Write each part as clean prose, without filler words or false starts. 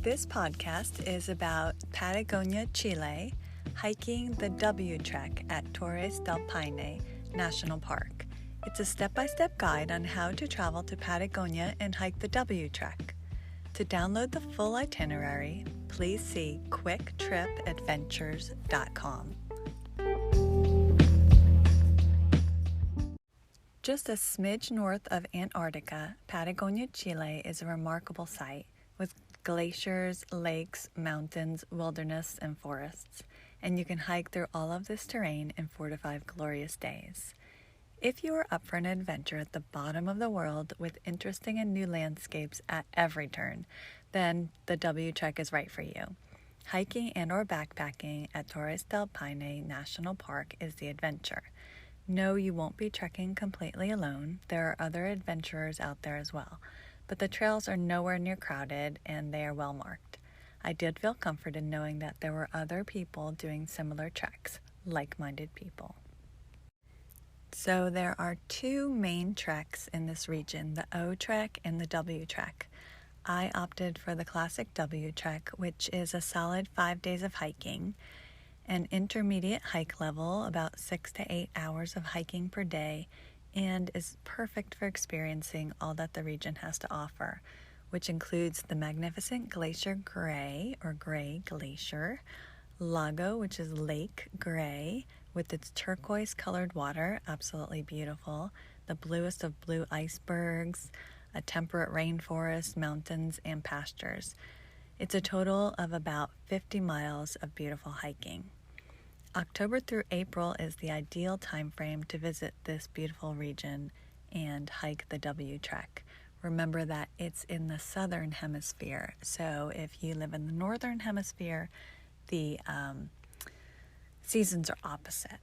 This podcast is about Patagonia, Chile, hiking the W Trek at Torres del Paine National Park. It's a step-by-step guide on how to travel to Patagonia and hike the W Trek. To download the full itinerary, please see quicktripadventures.com. Just a smidge north of Antarctica, Patagonia, Chile is a remarkable site with glaciers, lakes, mountains, wilderness, and forests, and you can hike through all of this terrain in 4 to 5 glorious days. If you are up for an adventure at the bottom of the world with interesting and new landscapes at every turn, then the W Trek is right for you. Hiking and or backpacking at Torres del Paine National Park is the adventure. No, you won't be trekking completely alone. There are other adventurers out there as well, but the trails are nowhere near crowded and they are well marked. I did feel comforted knowing that there were other people doing similar treks, like-minded people. So there are 2 main treks in this region, the O Trek and the W Trek. I opted for the classic W Trek, which is a solid 5 days of hiking, an intermediate hike level, about 6 to 8 hours of hiking per day, and is perfect for experiencing all that the region has to offer, which includes the magnificent Glacier Grey, or Grey Glacier, Lago, which is Lake Grey, with its turquoise-colored water, absolutely beautiful, the bluest of blue icebergs, a temperate rainforest, mountains, and pastures. It's a total of about 50 miles of beautiful hiking. October through April is the ideal time frame to visit this beautiful region and hike the W Trek. Remember that it's in the southern hemisphere, so if you live in the northern hemisphere, the seasons are opposite.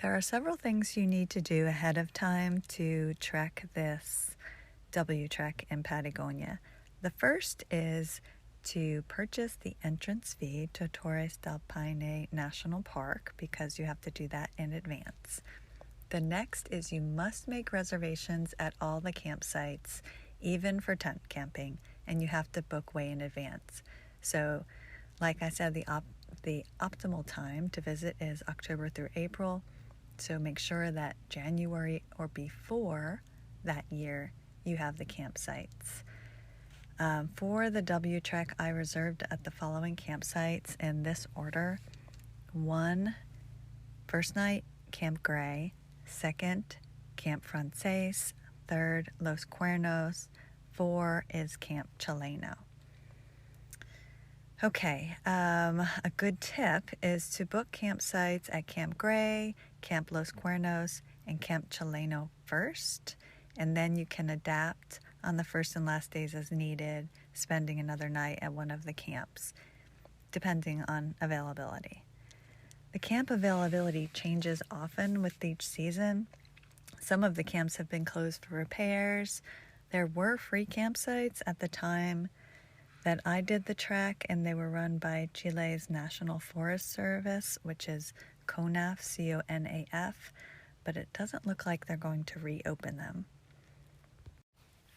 There are several things you need to do ahead of time to trek this W Trek in Patagonia. The first is to purchase the entrance fee to Torres del Paine National Park, because you have to do that in advance. The next is you must make reservations at all the campsites, even for tent camping, and you have to book way in advance. So, like I said, the optimal time to visit is October through April, so make sure that January or before that year you have the campsites. For the W Trek, I reserved at the following campsites in this order. 1, first night, Camp Grey. 2nd, Camp Francés. 3rd, Los Cuernos. 4 is Camp Chileno. Okay, a good tip is to book campsites at Camp Grey, Camp Los Cuernos, and Camp Chileno first, and then you can adapt on the first and last days as needed, spending another night at one of the camps, depending on availability. The camp availability changes often with each season. Some of the camps have been closed for repairs. There were free campsites at the time that I did the trek, and they were run by Chile's National Forest Service, which is CONAF, C-O-N-A-F, but it doesn't look like they're going to reopen them.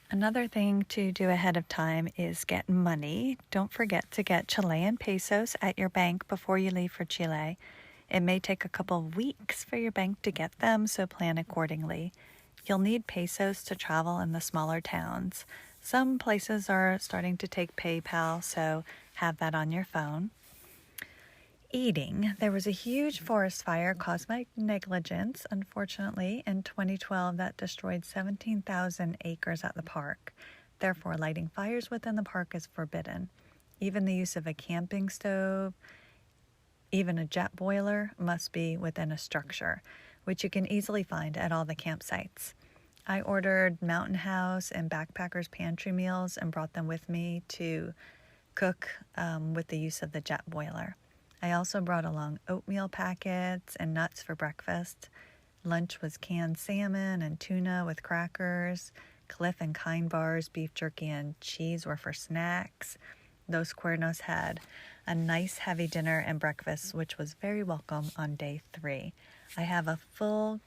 Another thing to do ahead of time is get money. Don't forget to get Chilean pesos at your bank before you leave for Chile. It may take a couple of weeks for your bank to get them, so plan accordingly. You'll need pesos to travel in the smaller towns. Some places are starting to take PayPal, so have that on your phone. Eating. There was a huge forest fire caused by negligence, unfortunately, in 2012 that destroyed 17,000 acres at the park. Therefore, lighting fires within the park is forbidden. Even the use of a camping stove, even a jet boiler, must be within a structure, which you can easily find at all the campsites. I ordered Mountain House and Backpackers Pantry meals and brought them with me to cook with the use of the jet boiler. I also brought along oatmeal packets and nuts for breakfast. Lunch was canned salmon and tuna with crackers. Cliff and Kind bars, beef jerky, and cheese were for snacks. Los Cuernos had a nice heavy dinner and breakfast, which was very welcome on day 3. I have a full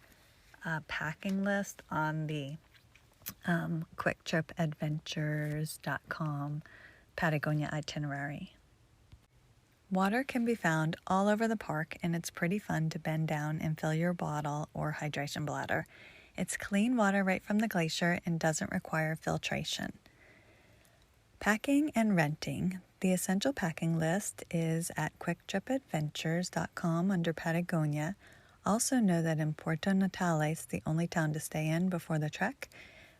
packing list on the quicktripadventures.com Patagonia itinerary. Water can be found all over the park, and it's pretty fun to bend down and fill your bottle or hydration bladder. It's clean water right from the glacier and doesn't require filtration. Packing and renting. The essential packing list is at quicktripadventures.com under Patagonia. Also know that in Puerto Natales, the only town to stay in before the trek,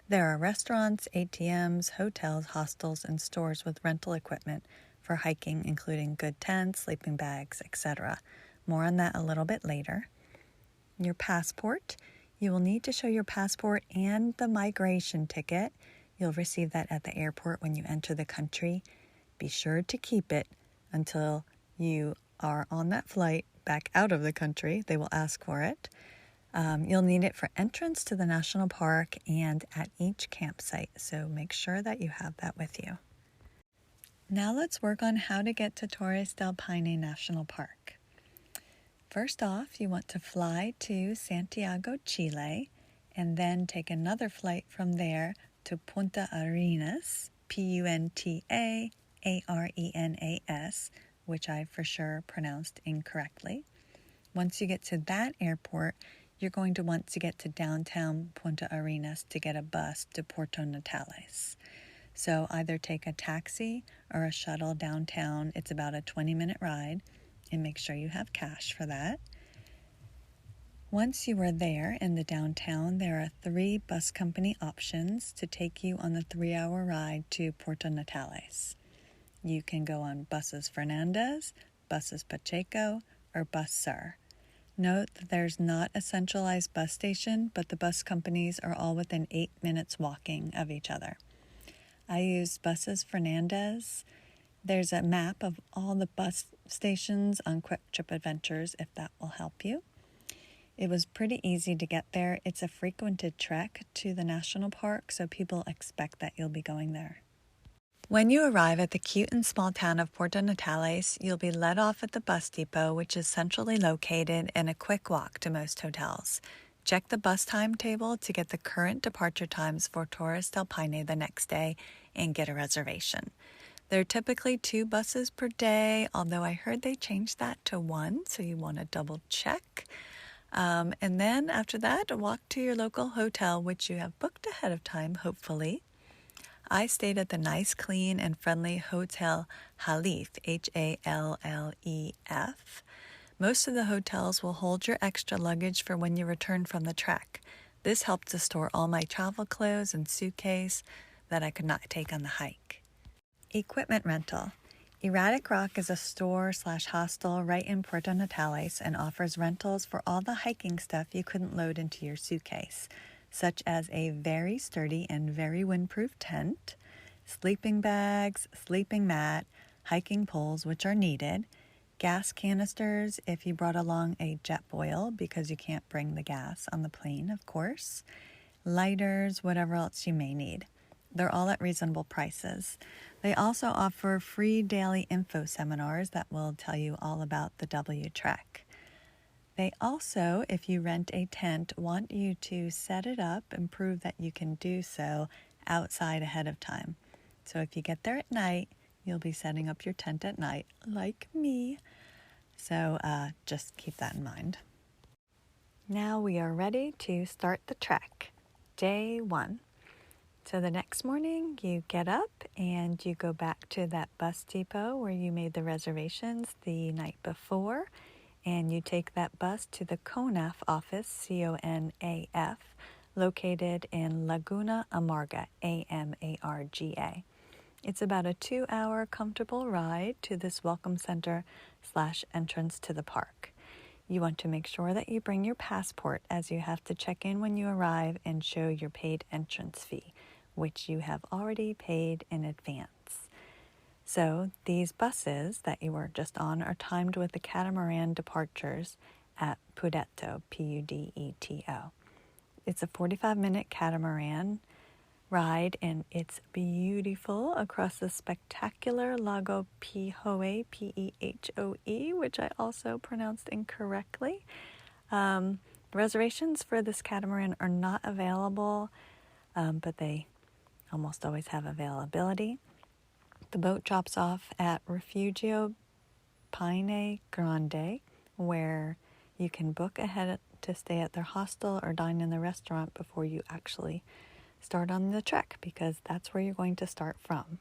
there are restaurants, ATMs, hotels, hostels, and stores with rental equipment for hiking, including good tents, sleeping bags, etc. More on that a little bit later. Your passport. You will need to show your passport and the migration ticket. You'll receive that at the airport when you enter the country. Be sure to keep it until you are on that flight back out of the country. They will ask for it. You'll need it for entrance to the national park and at each campsite, so make sure that you have that with you. Now let's work on how to get to Torres del Paine National Park. First off, you want to fly to Santiago, Chile, and then take another flight from there to Punta Arenas, Punta-Arenas, which I for sure pronounced incorrectly. Once you get to that airport, you're going to want to get to downtown Punta Arenas to get a bus to Puerto Natales. So either take a taxi or a shuttle downtown. It's about a 20-minute ride, and make sure you have cash for that. Once you are there in the downtown, there are 3 bus company options to take you on the 3-hour ride to Puerto Natales. You can go on Buses Fernandez, Buses Pacheco, or Bus Sur. Note that there's not a centralized bus station, but the bus companies are all within 8 minutes walking of each other. I used Buses Fernandez. There's a map of all the bus stations on Quick Trip Adventures if that will help you. It was pretty easy to get there. It's a frequented trek to the national park, so people expect that you'll be going there. When you arrive at the cute and small town of Puerto Natales, you'll be let off at the bus depot, which is centrally located and a quick walk to most hotels. Check the bus timetable to get the current departure times for Torres del Paine the next day and get a reservation. There are typically 2 buses per day, although I heard they changed that to 1, so you want to double check. And then after that, walk to your local hotel, which you have booked ahead of time, hopefully. I stayed at the nice, clean, and friendly Hotel Halif, Hallef. Most of the hotels will hold your extra luggage for when you return from the trek. This helped to store all my travel clothes and suitcase that I could not take on the hike. Equipment rental. Erratic Rock is a store/hostel right in Puerto Natales and offers rentals for all the hiking stuff you couldn't load into your suitcase, such as a very sturdy and very windproof tent, sleeping bags, sleeping mat, hiking poles, which are needed, gas canisters if you brought along a jet boil because you can't bring the gas on the plane, of course, lighters, whatever else you may need. They're all at reasonable prices. They also offer free daily info seminars that will tell you all about the W Trek. They also, if you rent a tent, want you to set it up and prove that you can do so outside ahead of time. So if you get there at night, you'll be setting up your tent at night, like me. So just keep that in mind. Now we are ready to start the trek. Day 1. So the next morning you get up and you go back to that bus depot where you made the reservations the night before, and you take that bus to the CONAF office, CONAF, located in Laguna Amarga, AMARGA. It's about a 2-hour comfortable ride to this welcome center/entrance to the park. You want to make sure that you bring your passport, as you have to check in when you arrive and show your paid entrance fee, which you have already paid in advance. So these buses that you were just on are timed with the catamaran departures at Pudeto, Pudeto. It's a 45-minute catamaran ride, and it's beautiful across the spectacular Lago Pehoe, P-E-H-O-E, which I also pronounced incorrectly. Reservations for this catamaran are not available, but they almost always have availability. The boat drops off at Refugio Paine Grande, where you can book ahead to stay at their hostel or dine in the restaurant before you actually start on the trek, because that's where you're going to start from.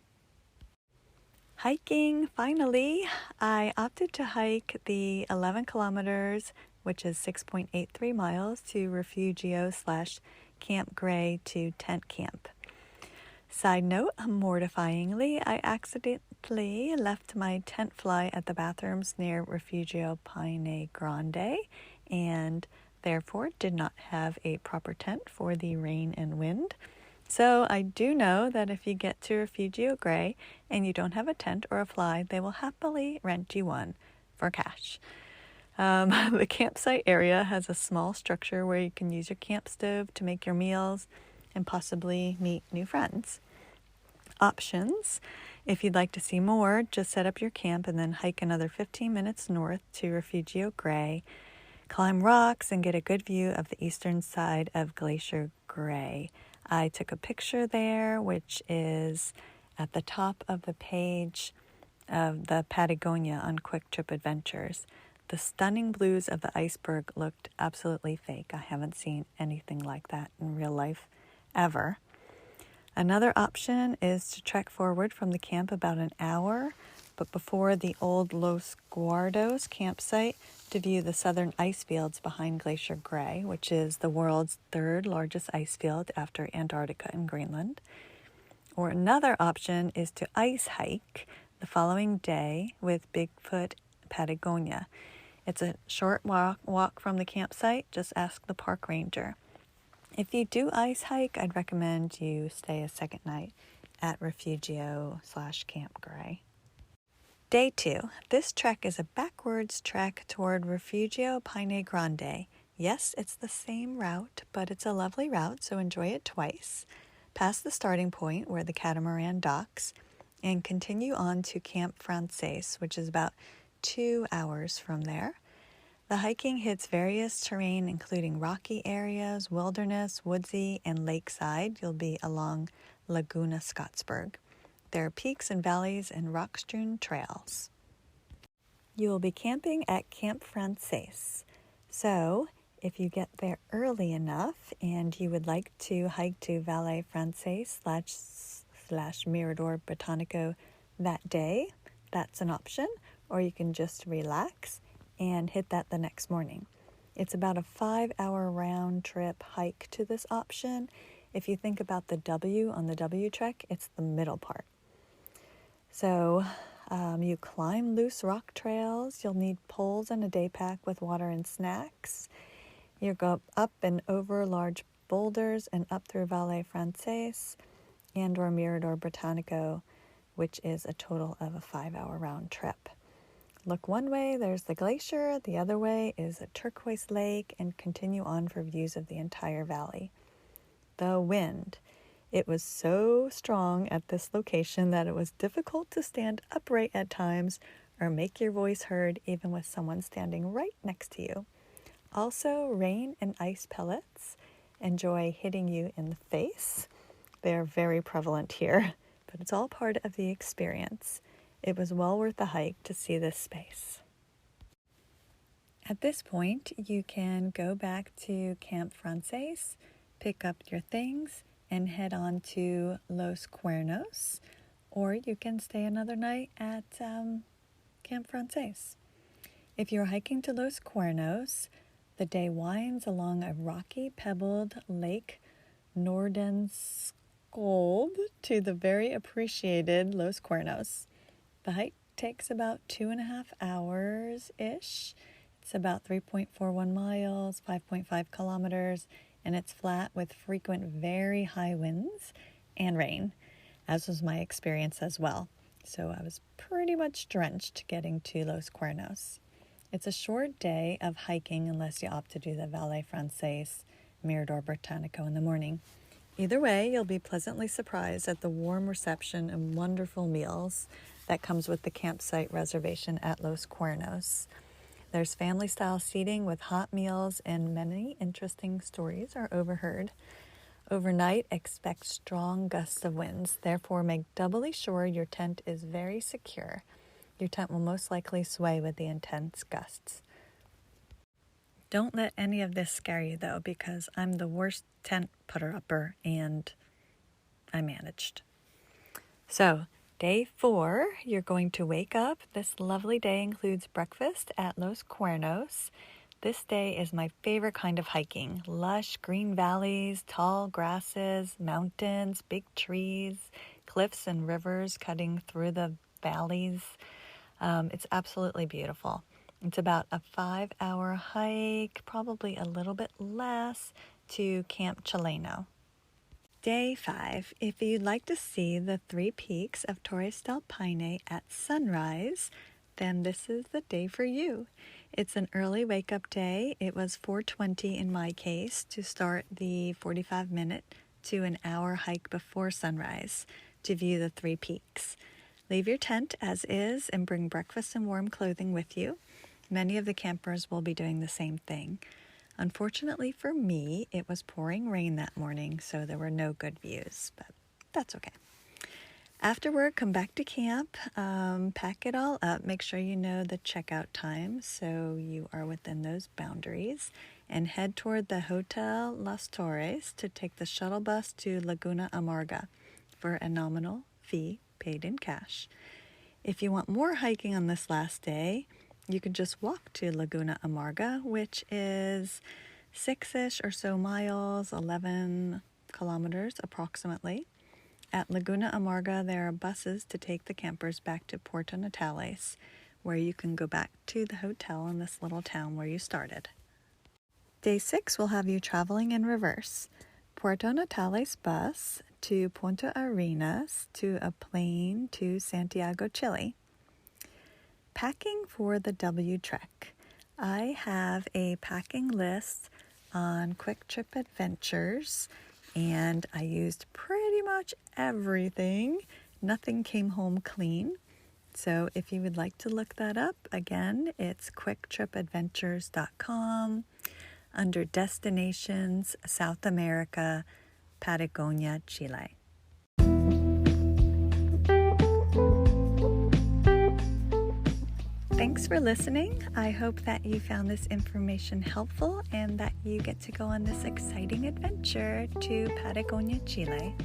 Hiking, finally. I opted to hike the 11 kilometers, which is 6.83 miles, to Refugio/Camp Grey to tent camp. Side note, mortifyingly, I accidentally left my tent fly at the bathrooms near Refugio Paine Grande and therefore did not have a proper tent for the rain and wind. So I do know that if you get to Refugio Grey and you don't have a tent or a fly, they will happily rent you one for cash. The campsite area has a small structure where you can use your camp stove to make your meals and possibly meet new friends. Options: if you'd like to see more, just set up your camp and then hike another 15 minutes north to Refugio Grey, climb rocks, and get a good view of the eastern side of Glacier Grey. I took a picture there, which is at the top of the page of the Patagonia on Quick Trip Adventures. The stunning blues of the iceberg looked absolutely fake. I haven't seen anything like that in real life ever. Another option is to trek forward from the camp about an hour, but before the old Los Guardos campsite, to view the southern ice fields behind Glacier Grey, which is the world's third largest ice field after Antarctica and Greenland. Or another option is to ice hike the following day with Bigfoot Patagonia. It's a short walk from the campsite. Just ask the park ranger. If you do ice hike, I'd recommend you stay a second night at Refugio/Camp Grey. Day 2. This trek is a backwards trek toward Refugio Paine Grande. Yes, it's the same route, but it's a lovely route, so enjoy it twice. Past the starting point where the catamaran docks, and continue on to Camp Frances, which is about 2 hours from there. The hiking hits various terrain, including rocky areas, wilderness, woodsy, and lakeside. You'll be along Laguna Scottsburg. There are peaks and valleys and rock-strewn trails. You will be camping at Camp Frances. So, if you get there early enough and you would like to hike to Valle Frances / Mirador Botanico that day, that's an option. Or you can just relax and hit that the next morning. It's about a 5-hour round trip hike to this option. If you think about the W on the W trek, it's the middle part. So you climb loose rock trails. You'll need poles and a day pack with water and snacks. You go up and over large boulders and up through Valle Frances or Mirador Botanico, which is a total of a 5-hour round trip. Look one way, there's the glacier. The other way is a turquoise lake, and continue on for views of the entire valley. The wind. It was so strong at this location that it was difficult to stand upright at times or make your voice heard even with someone standing right next to you. Also, rain and ice pellets enjoy hitting you in the face. They're very prevalent here, but it's all part of the experience. It was well worth the hike to see this space. At this point, you can go back to Camp Frances, pick up your things, and head on to Los Cuernos, or you can stay another night at Camp Frances. If you're hiking to Los Cuernos, the day winds along a rocky, pebbled lake, Nordenskjold, to the very appreciated Los Cuernos. The hike takes about 2.5 hours-ish. It's about 3.41 miles, 5.5 kilometers, and it's flat with frequent very high winds and rain, as was my experience as well. So I was pretty much drenched getting to Los Cuernos. It's a short day of hiking unless you opt to do the Valle Frances, Mirador Botanico in the morning. Either way, you'll be pleasantly surprised at the warm reception and wonderful meals that comes with the campsite reservation at Los Cuernos. There's family-style seating with hot meals, and many interesting stories are overheard. Overnight, expect strong gusts of winds. Therefore, make doubly sure your tent is very secure. Your tent will most likely sway with the intense gusts. Don't let any of this scare you, though, because I'm the worst tent putter-upper, and I managed. So, day 4, you're going to wake up. This lovely day includes breakfast at Los Cuernos. This day is my favorite kind of hiking. Lush green valleys, tall grasses, mountains, big trees, cliffs and rivers cutting through the valleys. It's absolutely beautiful. It's about a 5-hour hike, probably a little bit less, to Camp Chileno. Day 5. If you'd like to see the 3 peaks of Torres del Paine at sunrise, then this is the day for you. It's an early wake-up day. It was 4:20 in my case to start the 45-minute to an hour hike before sunrise to view the 3 peaks. Leave your tent as is and bring breakfast and warm clothing with you. Many of the campers will be doing the same thing. Unfortunately for me, it was pouring rain that morning, so there were no good views, but that's okay. Afterward, come back to camp, pack it all up, make sure you know the checkout time so you are within those boundaries, and head toward the Hotel Las Torres to take the shuttle bus to Laguna Amarga for a nominal fee paid in cash. If you want more hiking on this last day, you can just walk to Laguna Amarga, which is 6-ish or so miles, 11 kilometers approximately. At Laguna Amarga, there are buses to take the campers back to Puerto Natales, where you can go back to the hotel in this little town where you started. Day 6 will have you traveling in reverse. Puerto Natales bus to Punta Arenas to a plane to Santiago, Chile. Packing for the W Trek. I have a packing list on Quick Trip Adventures, and I used pretty much everything. Nothing came home clean. So if you would like to look that up, again, it's quicktripadventures.com under Destinations, South America, Patagonia, Chile. Thanks for listening. I hope that you found this information helpful and that you get to go on this exciting adventure to Patagonia, Chile.